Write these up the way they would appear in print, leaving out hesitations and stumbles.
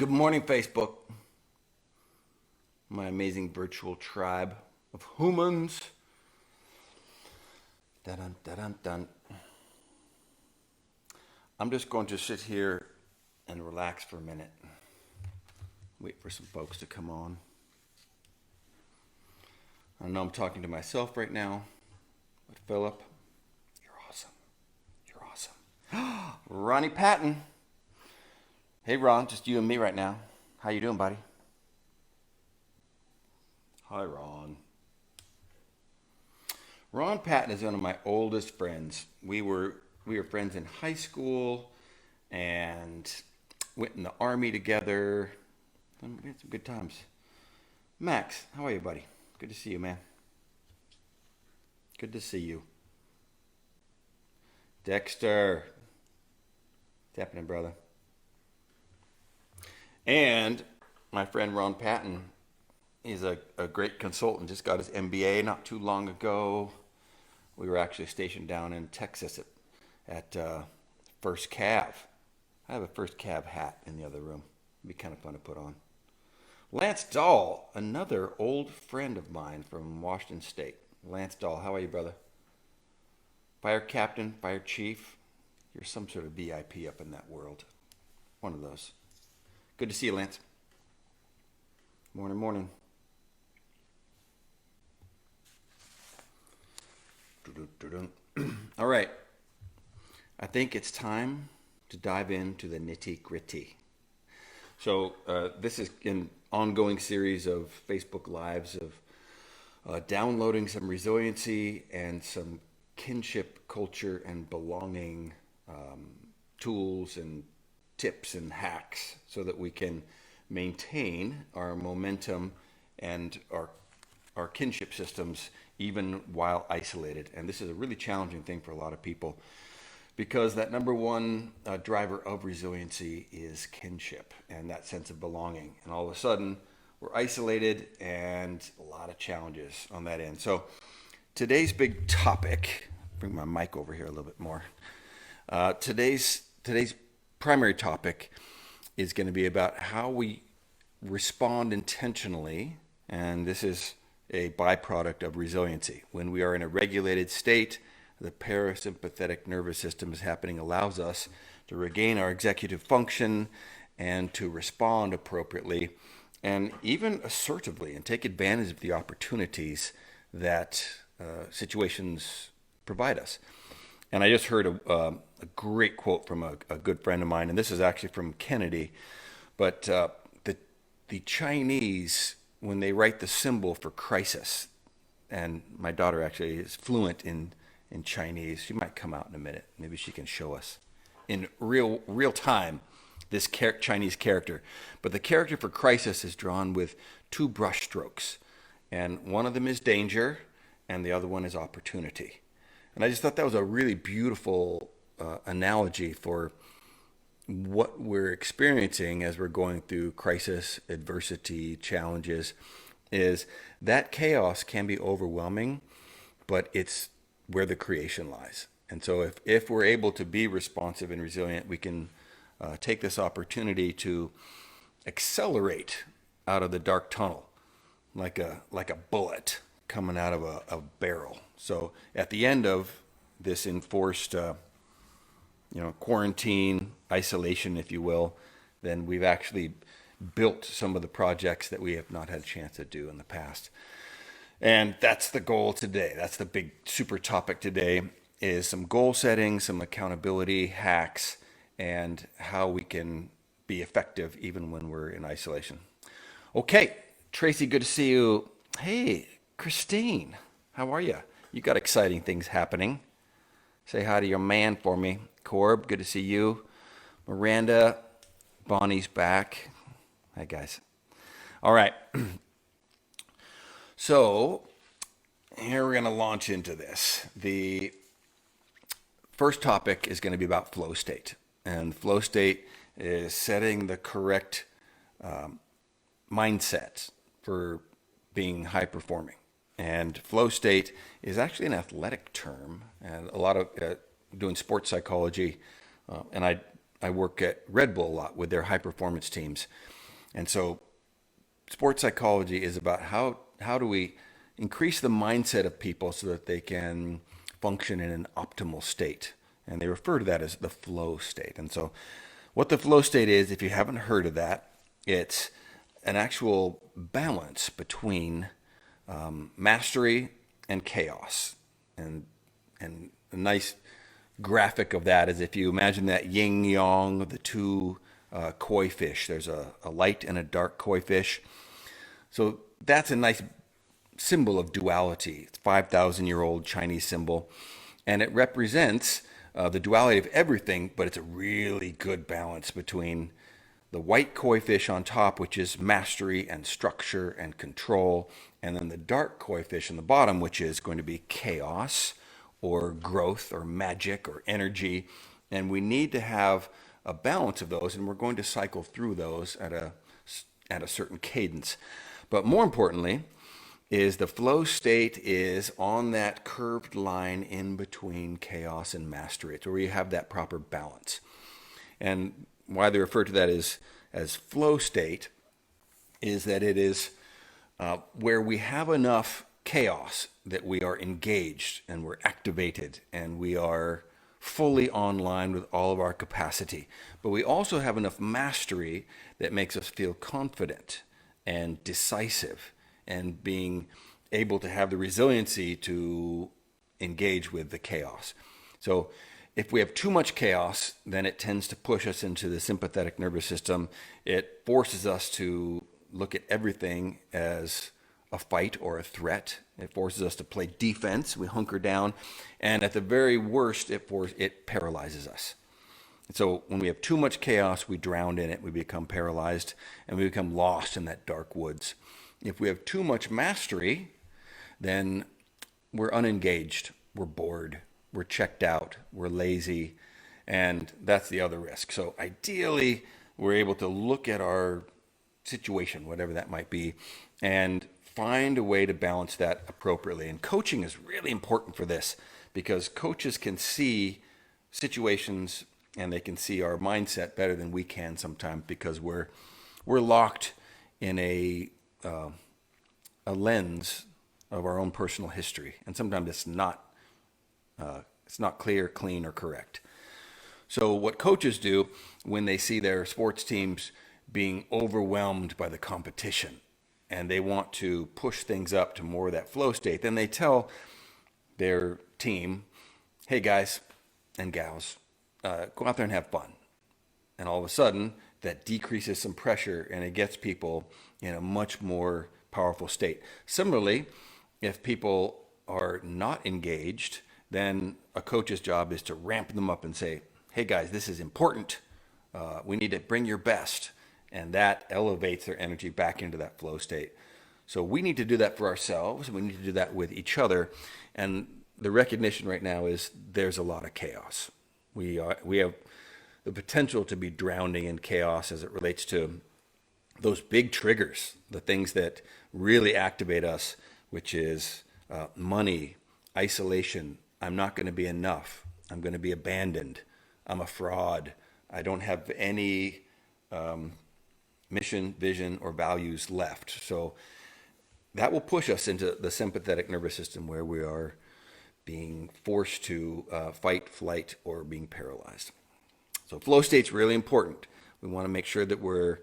Good morning, Facebook, my amazing virtual tribe of humans. Dun, dun, dun, dun. I'm just going to sit here and relax for a minute. Wait for some folks to come on. I know I'm talking to myself right now, but Philip, you're awesome. You're awesome. Ronnie Patton. Hey, Ron, just you and me right now. How you doing, buddy? Hi, Ron. Ron Patton is one of my oldest friends. We were friends in high school and went in the army together. We had some good times. Max, how are you, buddy? Good to see you, man. Good to see you. Dexter, what's happening, brother? And my friend Ron Patton is a great consultant. Just got his MBA not too long ago. We were actually stationed down in Texas at First Cav. I have a First Cav hat in the other room. It'd be kind of fun to put on. Lance Dahl, another old friend of mine from Washington State. Lance Dahl, how are you, brother? Fire captain, fire chief. You're some sort of VIP up in that world. One of those. Good to see you, Lance. Morning, morning. All right. I think it's time to dive into the nitty gritty. So this is an ongoing series of Facebook Lives of downloading some resiliency and some kinship culture and belonging tools and tips and hacks so that we can maintain our momentum and our kinship systems even while isolated. And this is a really challenging thing for a lot of people because that number one driver of resiliency is kinship and that sense of belonging. And all of a sudden, we're isolated and a lot of challenges on that end. So today's big topic, bring my mic over here a little bit more. Today's primary topic is going to be about how we respond intentionally, and this is a byproduct of resiliency. When we are in a regulated state, the parasympathetic nervous system is happening, allows us to regain our executive function and to respond appropriately and even assertively and take advantage of the opportunities that situations provide us. And I just heard a great quote from a good friend of mine, and this is actually from Kennedy, but the Chinese, when they write the symbol for crisis, and my daughter actually is fluent in Chinese. She might come out in a minute. Maybe she can show us in real time this Chinese character. But the character for crisis is drawn with two brush strokes, and one of them is danger, and the other one is opportunity. And I just thought that was a really beautiful analogy for what we're experiencing as we're going through crisis, adversity, challenges, is that chaos can be overwhelming, but it's where the creation lies. And so if we're able to be responsive and resilient, we can take this opportunity to accelerate out of the dark tunnel like a bullet coming out of a barrel. So at the end of this enforced quarantine, isolation, if you will, then we've actually built some of the projects that we have not had a chance to do in the past. And that's the goal today. That's the big super topic today, is some goal setting, some accountability hacks, and how we can be effective even when we're in isolation. Okay, Tracy, good to see you. Hey, Christine, how are you? You got exciting things happening. Say hi to your man for me. Corb, good to see you. Miranda, Bonnie's back. Hi, guys. All right. So here we're going to launch into this. The first topic is going to be about flow state. And flow state is setting the correct mindset for being high performing. And flow state is actually an athletic term, and a lot of doing sports psychology, and I work at Red Bull a lot with their high performance teams. And so sports psychology is about how do we increase the mindset of people so that they can function in an optimal state. And they refer to that as the flow state. And so what the flow state is, if you haven't heard of that, it's an actual balance between mastery and chaos. And a nice graphic of that is if you imagine that yin yang of the two koi fish. There's a light and a dark koi fish. So that's a nice symbol of duality. It's a 5,000-year-old Chinese symbol, and it represents the duality of everything, but it's a really good balance between the white koi fish on top, which is mastery and structure and control, and then the dark koi fish on the bottom, which is going to be chaos or growth or magic or energy. And we need to have a balance of those, and we're going to cycle through those at a certain cadence. But more importantly, is the flow state is on that curved line in between chaos and mastery. It's where you have that proper balance. And why they refer to that as flow state is that it is where we have enough chaos that we are engaged and we're activated and we are fully online with all of our capacity. But we also have enough mastery that makes us feel confident and decisive and being able to have the resiliency to engage with the chaos. So if we have too much chaos, then it tends to push us into the sympathetic nervous system. It forces us to look at everything as a fight or a threat. It forces us to play defense. We hunker down. And at the very worst, it paralyzes us. And so when we have too much chaos, we drown in it. We become paralyzed and we become lost in that dark woods. If we have too much mastery, then we're unengaged, we're bored, we're checked out, we're lazy, and that's the other risk. So ideally, we're able to look at our situation, whatever that might be, and find a way to balance that appropriately. And coaching is really important for this because coaches can see situations and they can see our mindset better than we can sometimes because we're locked in a lens of our own personal history, and sometimes it's not clear, clean, or correct. So what coaches do when they see their sports teams being overwhelmed by the competition and they want to push things up to more of that flow state, then they tell their team, hey guys and gals, go out there and have fun. And all of a sudden, that decreases some pressure and it gets people in a much more powerful state. Similarly, if people are not engaged, then a coach's job is to ramp them up and say, hey guys, this is important. We need to bring your best. And that elevates their energy back into that flow state. So we need to do that for ourselves. We need to do that with each other. And the recognition right now is there's a lot of chaos. We have the potential to be drowning in chaos as it relates to those big triggers, the things that really activate us, which is money, isolation. I'm not going to be enough. I'm going to be abandoned. I'm a fraud. I don't have any mission, vision, or values left. So that will push us into the sympathetic nervous system where we are being forced to fight, flight, or being paralyzed. So flow state's really important. We want to make sure that we're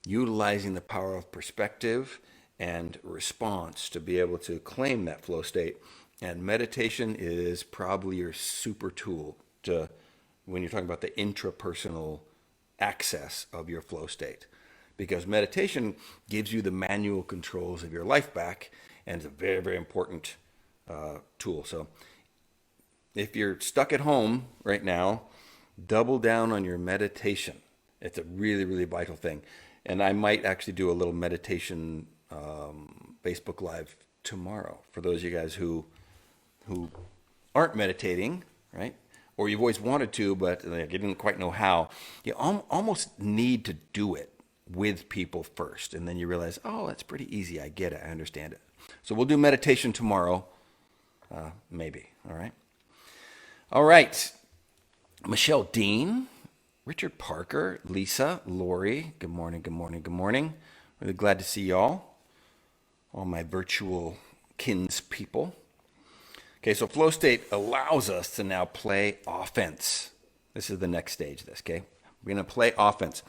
utilizing the power of perspective and response to be able to claim that flow state. And meditation is probably your super tool to when you're talking about the intrapersonal access of your flow state. Because meditation gives you the manual controls of your life back, and it's a very, very important tool. So if you're stuck at home right now, double down on your meditation. It's a really, really vital thing. And I might actually do a little meditation Facebook Live tomorrow for those of you guys who aren't meditating, right? Or you've always wanted to, but you didn't quite know how. You almost need to do it with people first. And then you realize, oh, that's pretty easy. I get it. I understand it. So we'll do meditation tomorrow, maybe. All right. All right. Michelle Dean Richard Parker, Lisa, Lori, good morning, good morning, good morning. Really glad to see y'all, all my virtual kinspeople. Okay, so flow state allows us to now play offense. This is the next stage of this, okay? We're going to play offense.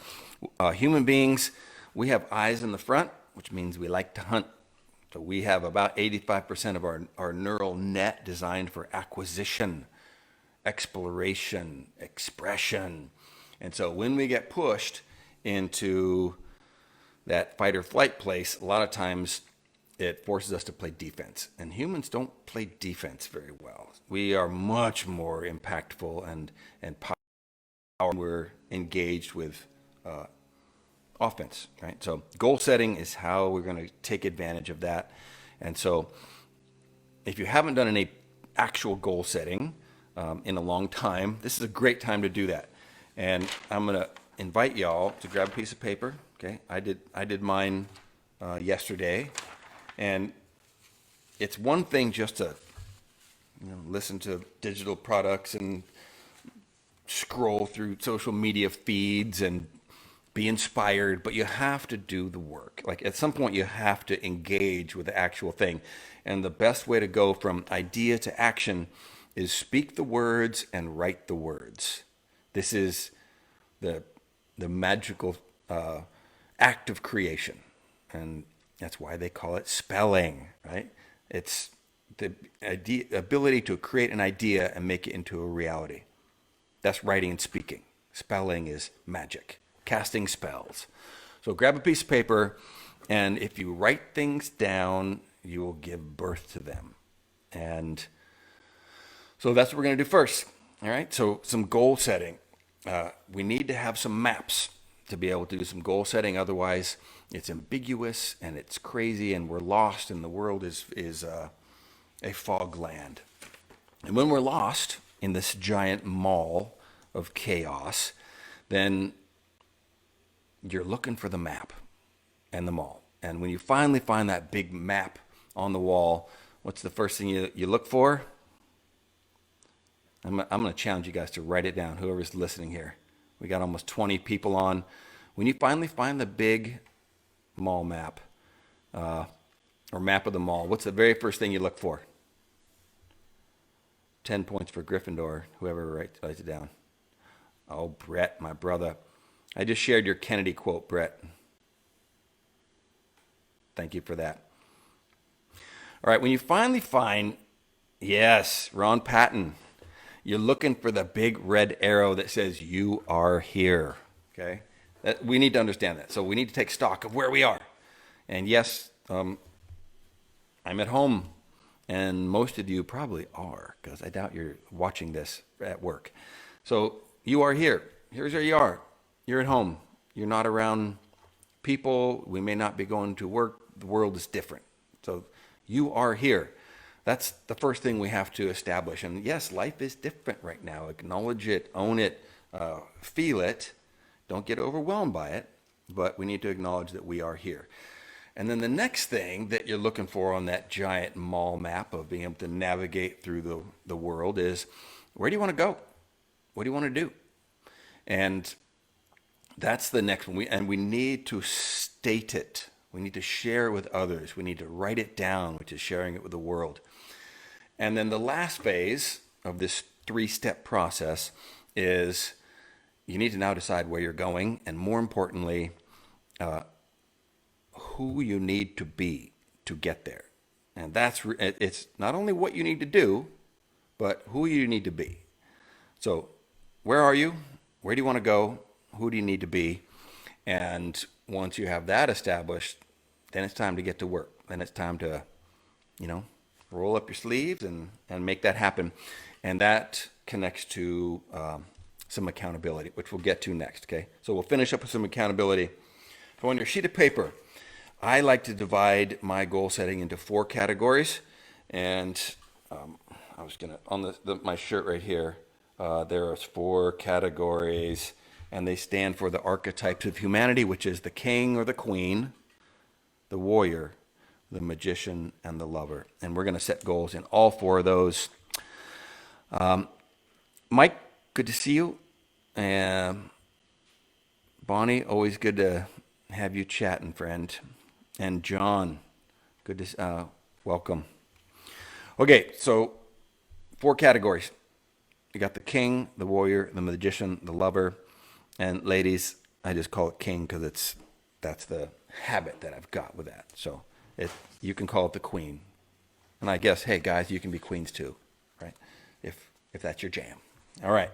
Human beings, we have eyes in the front, which means we like to hunt. So we have about 85% of our neural net designed for acquisition, exploration, expression. And so when we get pushed into that fight or flight place, a lot of times it forces us to play defense. And humans don't play defense very well. We are much more impactful and powerful when we're engaged with offense, right? So goal setting is how we're going to take advantage of that. And so if you haven't done any actual goal setting in a long time, this is a great time to do that. And I'm going to invite y'all to grab a piece of paper. Okay, I did mine yesterday, and it's one thing just to listen to digital products and scroll through social media feeds and be inspired, but you have to do the work. Like at some point, you have to engage with the actual thing, and the best way to go from idea to action is speak the words and write the words. This is the magical act of creation, and that's why they call it spelling, right? It's the ability to create an idea and make it into a reality. That's writing and speaking. Spelling is magic, casting spells. So grab a piece of paper, and if you write things down, you will give birth to them. And so that's what we're going to do first. All right, so some goal setting. We need to have some maps to be able to do some goal setting. Otherwise, it's ambiguous and it's crazy and we're lost, and the world is a fog land. And when we're lost in this giant mall of chaos, then you're looking for the map and the mall. And when you finally find that big map on the wall, what's the first thing you look for? I'm going to challenge you guys to write it down, whoever's listening here. We got almost 20 people on. When you finally find the big mall map, or map of the mall, what's the very first thing you look for? 10 points for Gryffindor, whoever writes it down. Oh, Brett, my brother. I just shared your Kennedy quote, Brett. Thank you for that. All right, when you finally find, yes, Ron Patton, you're looking for the big red arrow that says you are here, okay? We need to understand that. So we need to take stock of where we are. And yes, I'm at home, and most of you probably are, because I doubt you're watching this at work. So you are here. Here's where you are. You're at home. You're not around people. We may not be going to work. The world is different. So you are here. That's the first thing we have to establish. And yes, life is different right now. Acknowledge it, own it, feel it. Don't get overwhelmed by it, but we need to acknowledge that we are here. And then the next thing that you're looking for on that giant mall map of being able to navigate through the world is, where do you want to go? What do you want to do? And that's the next one. We need to state it. We need to share it with others. We need to write it down, which is sharing it with the world. And then the last phase of this 3-step process is you need to now decide where you're going, and more importantly, who you need to be to get there. And it's not only what you need to do, but who you need to be. So where are you? Where do you want to go? Who do you need to be? And once you have that established, then it's time to get to work. Then it's time to, roll up your sleeves and make that happen. And that connects to some accountability, which we'll get to next, okay? So we'll finish up with some accountability. So on your sheet of paper, I like to divide my goal setting into 4 categories. And I was going to, on my shirt right here, there are 4 categories, and they stand for the archetypes of humanity, which is the king or the queen, the warrior, the magician, and the lover. And we're going to set goals in all 4 of those. Mike, good to see you. Bonnie, always good to have you chatting, friend. And John, good to welcome. Okay, so four categories. You got the king, the warrior, the magician, the lover, and ladies, I just call it king because that's the habit that I've got with that. So it you can call it the queen, and I guess hey guys, you can be queens too, right? If that's your jam. All right.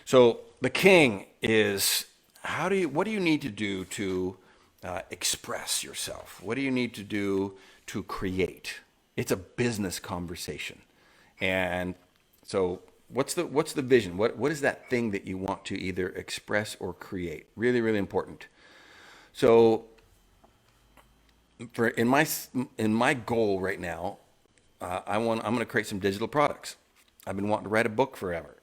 So the king is what do you need to do to express yourself? What do you need to do to create? It's a business conversation, and so what's the vision? What is that thing that you want to either express or create? Really, really important. So for in my goal right now, I'm going to create some digital products. I've been wanting to write a book forever,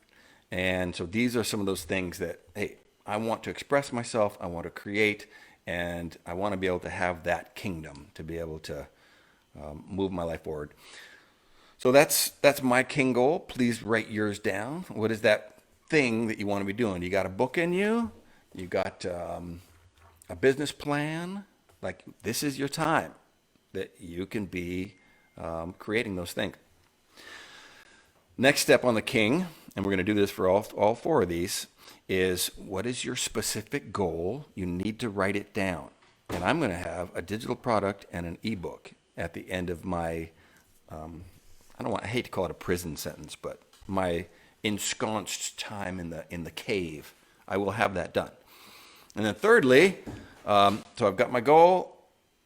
and so these are some of those things that hey, I want to express myself. I want to create, and I want to be able to have that kingdom to be able to move my life forward. So that's my king goal. Please write yours down. What is that thing that you want to be doing? You got a book in you. You got a business plan. Like this is your time that you can be creating those things. Next step on the king, and we're going to do this for all four of these, is what is your specific goal? You need to write it down. And I'm going to have a digital product and an ebook at the end of my I hate to call it a prison sentence, but my ensconced time in the cave, I will have that done. And then thirdly, so I've got my goal,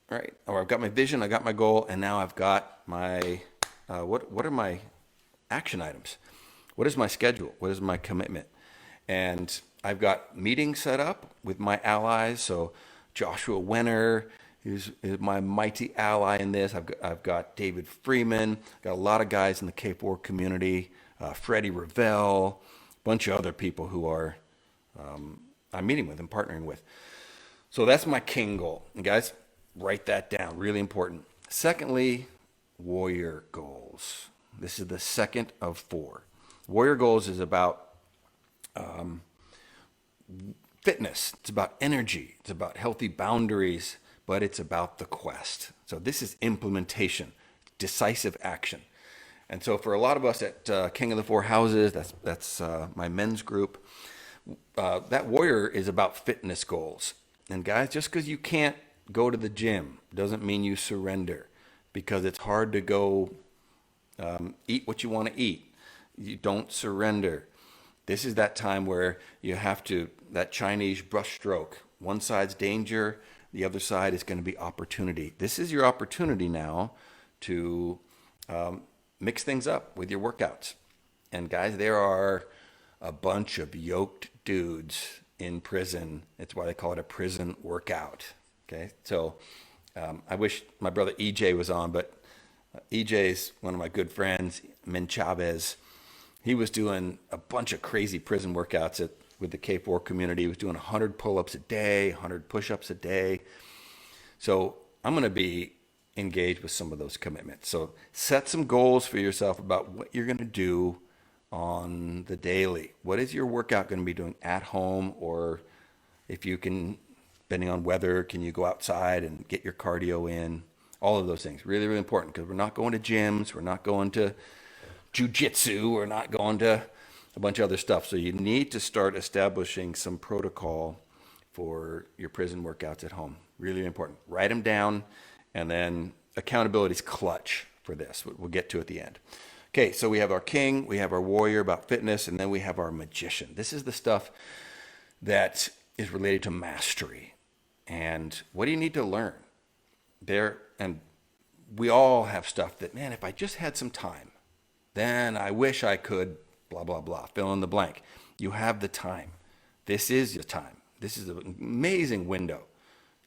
right? Or I've got my vision, I got my goal, and now I've got my what are my action items? What is my schedule? What is my commitment? And I've got meetings set up with my allies. So Joshua Wenner is my mighty ally in this. I've got David Freeman. Got a lot of guys in the K4 community. Freddie Revell, a bunch of other people who are I'm meeting with and partnering with. So that's my king goal. And guys, write that down. Really important. Secondly, warrior goals. This is the second of four. Warrior goals is about fitness. It's about energy. It's about healthy boundaries, but it's about the quest. So this is implementation, decisive action. And so for a lot of us at King of the Four Houses, that's my men's group. That warrior is about fitness goals. And guys, just because you can't go to the gym doesn't mean you surrender, because it's hard to go eat what you want to eat. You don't surrender. This is that time where you have to, that Chinese brushstroke. One side's danger, the other side is going to be opportunity. This is your opportunity now to mix things up with your workouts. And guys, there are a bunch of yoked dudes in prison. It's why they call it a prison workout. Okay, so I wish my brother EJ was on, but EJ's one of my good friends, Min Chavez. He was doing a bunch of crazy prison workouts with the K4 community. He was doing 100 pull-ups a day, 100 push-ups a day. So I'm going to be engaged with some of those commitments. So set some goals for yourself about what you're going to do on the daily. What is your workout going to be doing at home, or if you can, depending on weather, can you go outside and get your cardio in? All of those things, really, really important, because we're not going to gyms, we're not going to jujitsu, we're not going to a bunch of other stuff. So you need to start establishing some protocol for your prison workouts at home. Really important. Write them down, and then accountability is clutch for this. We'll get to at the end. Okay, so we have our king, we have our warrior about fitness, and then we have our magician. This is the stuff that is related to mastery. And what do you need to learn? And we all have stuff that, man, if I just had some time, then I wish I could, blah, blah, blah, fill in the blank. You have the time. This is your time. This is an amazing window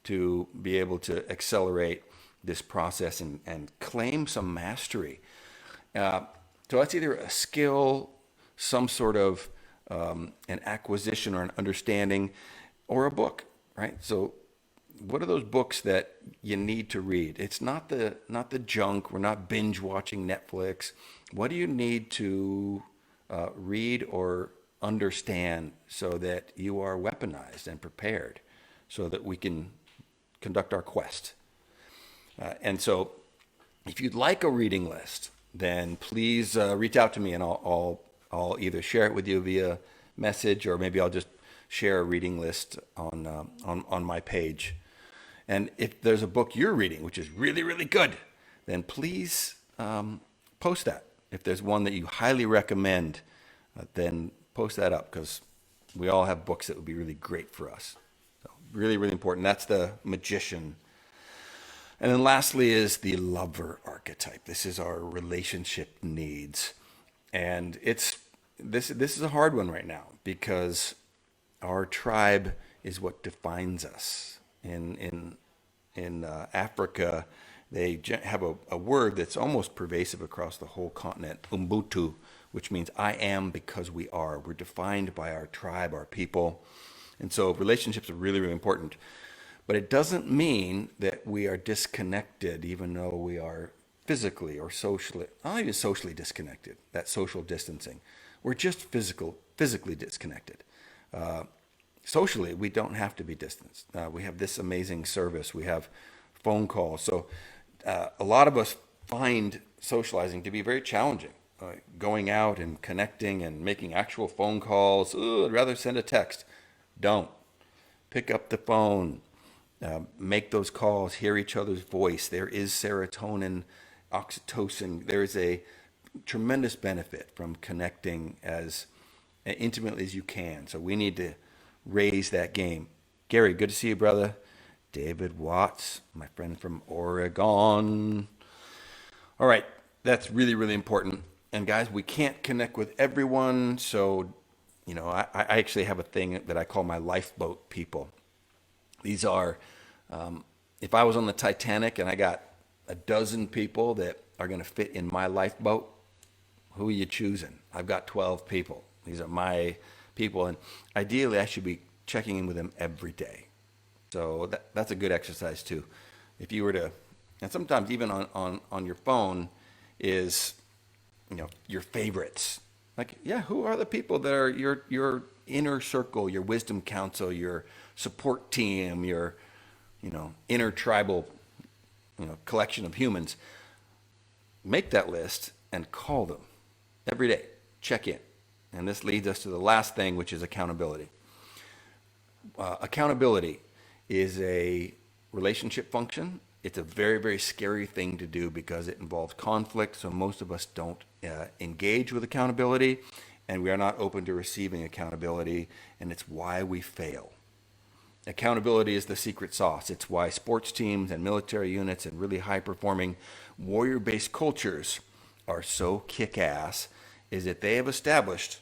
to be able to accelerate this process and claim some mastery. So that's either a skill, some sort of an acquisition or an understanding, or a book, right? So what are those books that you need to read? It's not the junk. We're not binge watching Netflix. What do you need to read or understand so that you are weaponized and prepared so that we can conduct our quest. And so if you'd like a reading list, then please reach out to me, and I'll either share it with you via message, or maybe I'll just share a reading list on my page. And if there's a book you're reading which is really, really good, then please post that. If there's one that you highly recommend, then post that up, because we all have books that would be really great for us. So really, really important. That's the magician. And then lastly is the lover archetype. This is our relationship needs. And this is a hard one right now, because our tribe is what defines us. In Africa, they have a word that's almost pervasive across the whole continent, Ubuntu, which means I am because we are. We're defined by our tribe, our people. And so relationships are really, really important. But it doesn't mean that we are disconnected, even though we are physically or socially, not even socially disconnected, that social distancing. We're just physically disconnected. Socially, we don't have to be distanced. We have this amazing service. We have phone calls. So a lot of us find socializing to be very challenging. Going out and connecting and making actual phone calls. Ooh, I'd rather send a text. Don't. Pick up the phone. Make those calls. Hear each other's voice. There is serotonin, oxytocin. There is a tremendous benefit from connecting as intimately as you can. So we need to raise that game. Gary, good to see you, brother. David Watts, my friend from Oregon. All right, that's really, really important. And guys, we can't connect with everyone. So, I actually have a thing that I call my lifeboat people. These are, if I was on the Titanic and I got a dozen people that are going to fit in my lifeboat, who are you choosing? I've got 12 people. These are my people. And ideally, I should be checking in with them every day. So that's a good exercise too. If you were to, and sometimes even on your phone is, your favorites. Like, yeah, who are the people that are your inner circle, your wisdom council, your support team, your, inner tribal, collection of humans. Make that list and call them every day. Check in. And this leads us to the last thing, which is accountability. Accountability is a relationship function. It's a very, very scary thing to do because it involves conflict. So most of us don't engage with accountability, and we are not open to receiving accountability, and it's why we fail. Accountability is the secret sauce. It's why sports teams and military units and really high-performing warrior-based cultures are so kick-ass, is that they have established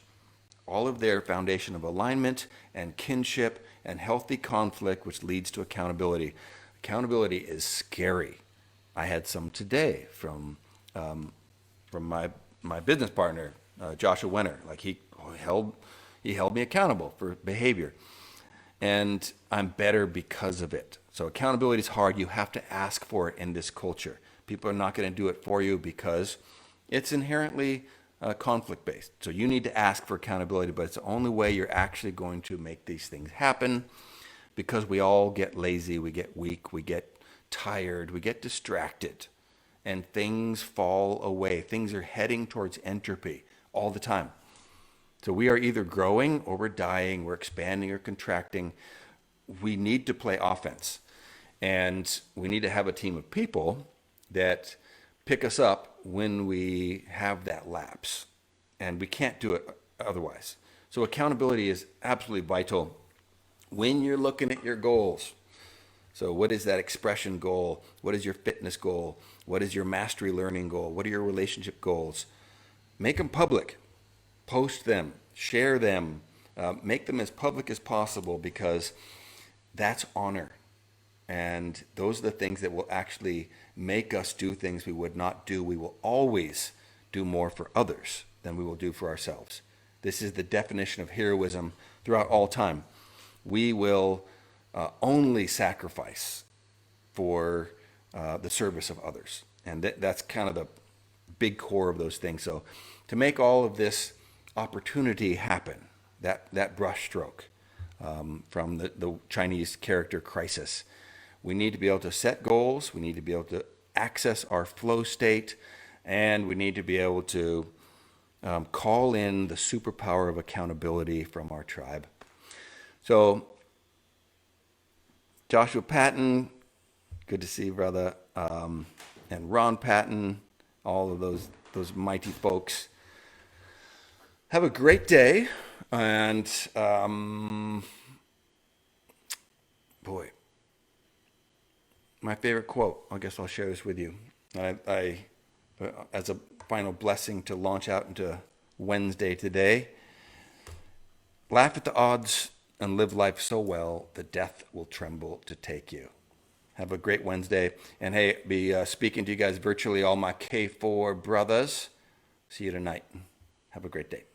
all of their foundation of alignment and kinship and healthy conflict, which leads to accountability. Accountability is scary. I had some today from my business partner, Joshua Wenner. Like he held me accountable for behavior, and I'm better because of it. So accountability is hard. You have to ask for it in this culture. People are not going to do it for you because it's inherently conflict-based. So you need to ask for accountability, but it's the only way you're actually going to make these things happen, because we all get lazy, we get weak, we get tired, we get distracted, and things fall away. Things are heading towards entropy all the time. So we are either growing or we're dying, we're expanding or contracting. We need to play offense, and we need to have a team of people that pick us up when we have that lapse, and we can't do it otherwise. So accountability is absolutely vital when you're looking at your goals. So what is that expression goal? What is your fitness goal? What is your mastery learning goal? What are your relationship goals? Make them public. Post them. Share them. Make them as public as possible, because that's honor. And those are the things that will actually make us do things we would not do. We will always do more for others than we will do for ourselves. This is the definition of heroism throughout all time. We will only sacrifice for the service of others. And that's kind of the big core of those things. So to make all of this opportunity happen, that brushstroke from the Chinese character crisis. We need to be able to set goals. We need to be able to access our flow state, and we need to be able to call in the superpower of accountability from our tribe. So, Joshua Patton, good to see you, brother, and Ron Patton, all of those mighty folks. Have a great day, and boy, my favorite quote. I guess I'll share this with you. I as a final blessing to launch out into Wednesday today. Laugh at the odds and live life so well that death will tremble to take you. Have a great Wednesday. And hey, be speaking to you guys virtually, all my K4 brothers. See you tonight. Have a great day.